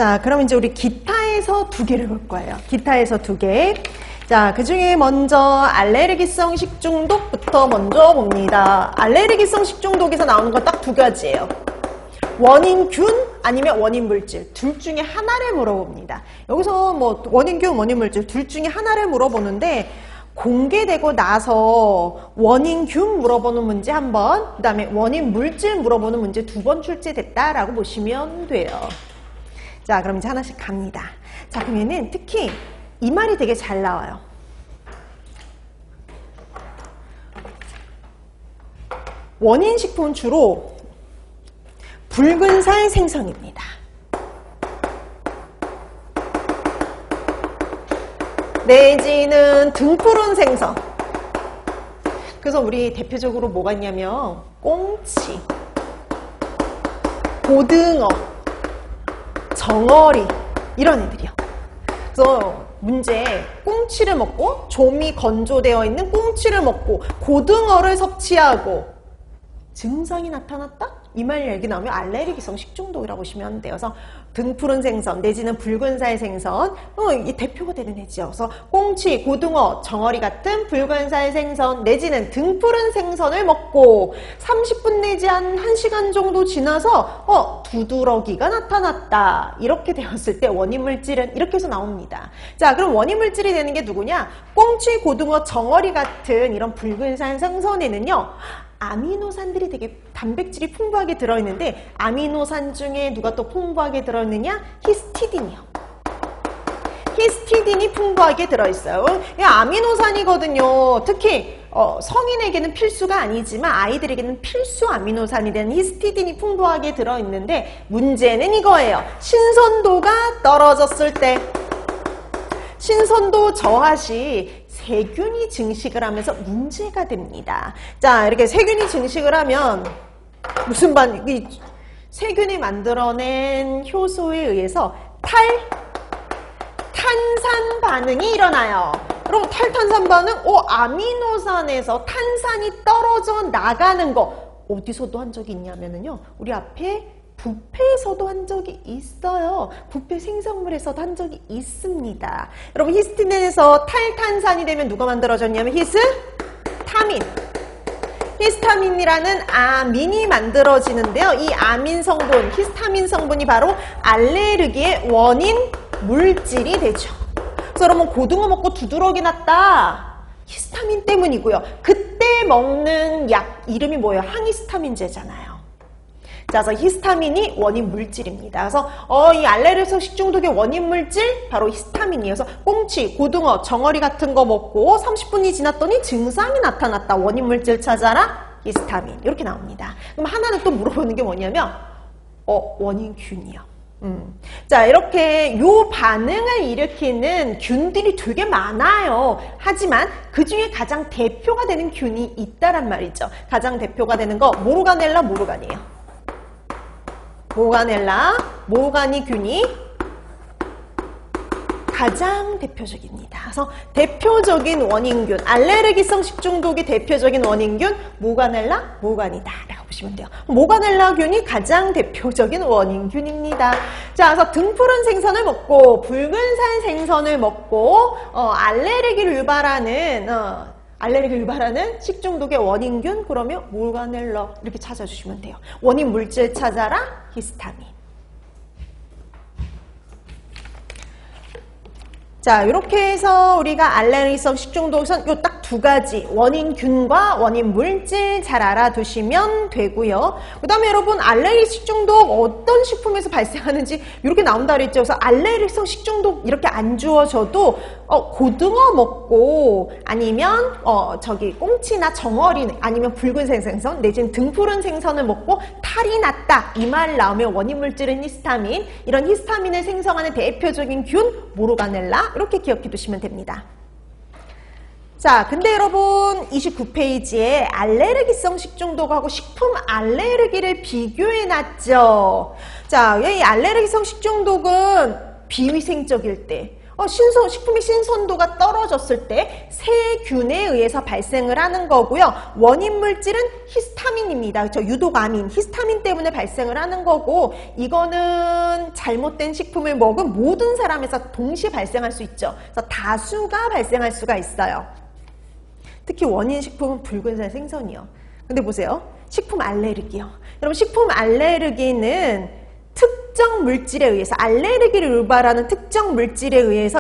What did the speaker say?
자, 그럼 이제 우리 기타에서 2개를 볼 거예요. 기타에서 2개. 자, 그 중에 먼저 알레르기성 식중독부터 먼저 봅니다. 알레르기성 식중독에서 나오는 건 딱 2가지예요. 원인균 아니면 원인물질 둘 중에 하나를 물어봅니다. 여기서 뭐 원인균, 원인물질 둘 중에 하나를 물어보는데 공개되고 나서 원인균 물어보는 문제 한 번, 그 다음에 원인물질 물어보는 문제 2번 출제됐다라고 보시면 돼요. 자, 그럼 이제 하나씩 갑니다. 자, 그러면은 특히 이 말이 되게 잘 나와요. 원인식품은 주로 붉은살 생선입니다. 내지는 등푸른 생선. 그래서 우리 대표적으로 뭐가 있냐면 꽁치, 고등어, 정어리 이런 애들이요. 그래서 문제 꽁치를 먹고 좀이 건조되어 있는 꽁치를 먹고 고등어를 섭취하고 증상이 나타났다? 이 말 얘기 나오면 알레르기성 식중독이라고 보시면 돼요. 그래서 등푸른 생선 내지는 붉은살 생선 이게 대표가 되는 애죠. 그래서 꽁치, 고등어, 정어리 같은 붉은살 생선 내지는 등푸른 생선을 먹고 30분 내지 한 1시간 정도 지나서 두드러기가 나타났다. 이렇게 되었을 때 원인물질은 이렇게 해서 나옵니다. 자, 그럼 원인물질이 되는 게 누구냐? 꽁치, 고등어, 정어리 같은 이런 붉은살 생선에는요. 아미노산들이 되게 단백질이 풍부하게 들어있는데 아미노산 중에 누가 또 풍부하게 들어있느냐? 히스티딘이요. 히스티딘이 풍부하게 들어있어요. 이 아미노산이거든요. 특히 성인에게는 필수가 아니지만 아이들에게는 필수 아미노산이 되는 히스티딘이 풍부하게 들어있는데 문제는 이거예요. 신선도가 떨어졌을 때 신선도 저하시 세균이 증식을 하면서 문제가 됩니다. 자, 이렇게 세균이 증식을 하면 무슨 세균이 만들어낸 효소에 의해서 탄산 반응이 일어나요. 여러분 탈탄산 반응? 아미노산에서 탄산이 떨어져 나가는 거 어디서도 한 적이 있냐면요. 우리 앞에 부패에서도 한 적이 있어요. 부패 생성물에서도 한 적이 있습니다. 여러분 히스티딘에서 탈탄산이 되면 누가 만들어졌냐면 히스타민. 히스타민이라는 아민이 만들어지는데요. 이 아민 성분, 히스타민 성분이 바로 알레르기의 원인 물질이 되죠. 그래서 여러분 고등어 먹고 두드러기 났다. 히스타민 때문이고요. 그때 먹는 약 이름이 뭐예요? 항히스타민제잖아요. 자, 그래서 히스타민이 원인 물질입니다. 그래서 이 알레르기성 식중독의 원인 물질 바로 히스타민이에요. 그래서 꽁치, 고등어, 정어리 같은 거 먹고 30분이 지났더니 증상이 나타났다. 원인 물질 찾아라. 히스타민. 이렇게 나옵니다. 그럼 하나는 또 물어보는 게 뭐냐면 원인균이요. 자, 이렇게 요 반응을 일으키는 균들이 되게 많아요. 하지만 그 중에 가장 대표가 되는 균이 있다란 말이죠. 가장 대표가 되는 거 모르가넬라, 모르간이에요. 모르가니 균이 가장 대표적입니다. 그래서 대표적인 원인균, 알레르기성 식중독의 대표적인 원인균 모르가넬라, 모르가니다 라고 보시면 돼요. 모르가넬라균이 가장 대표적인 원인균입니다. 자, 그래서 등푸른 생선을 먹고 붉은살 생선을 먹고 알레르기를 유발하는 식중독의 원인균 그러면 모르가넬라 이렇게 찾아주시면 돼요. 원인 물질 찾아라. 히스타민. 자, 이렇게 해서 우리가 알레르기성 식중독에선 요 딱 2가지 원인균과 원인물질 잘 알아두시면 되고요. 그 다음에 여러분 알레르기 식중독 어떤 식품에서 발생하는지 이렇게 나온다 그랬죠. 그래서 알레르기성 식중독 이렇게 안 주어져도 고등어 먹고 아니면 꽁치나 정어리 아니면 붉은색 생선 내지는 등푸른 생선을 먹고 탈이 났다. 이 말 나오면 원인물질은 히스타민. 이런 히스타민을 생성하는 대표적인 균 모르가넬라 이렇게 기억해 두시면 됩니다. 자, 근데 여러분 29페이지에 알레르기성 식중독하고 식품 알레르기를 비교해 놨죠. 자, 이 알레르기성 식중독은 비위생적일 때 식품의 신선도가 떨어졌을 때 세균에 의해서 발생을 하는 거고요. 원인 물질은 히스타민입니다. 그렇죠? 유독아민, 히스타민 때문에 발생을 하는 거고, 이거는 잘못된 식품을 먹은 모든 사람에서 동시에 발생할 수 있죠. 그래서 다수가 발생할 수가 있어요. 특히 원인 식품은 붉은살 생선이요. 근데 보세요. 식품 알레르기요. 여러분, 식품 알레르기는 특정 물질에 의해서, 알레르기를 유발하는 특정 물질에 의해서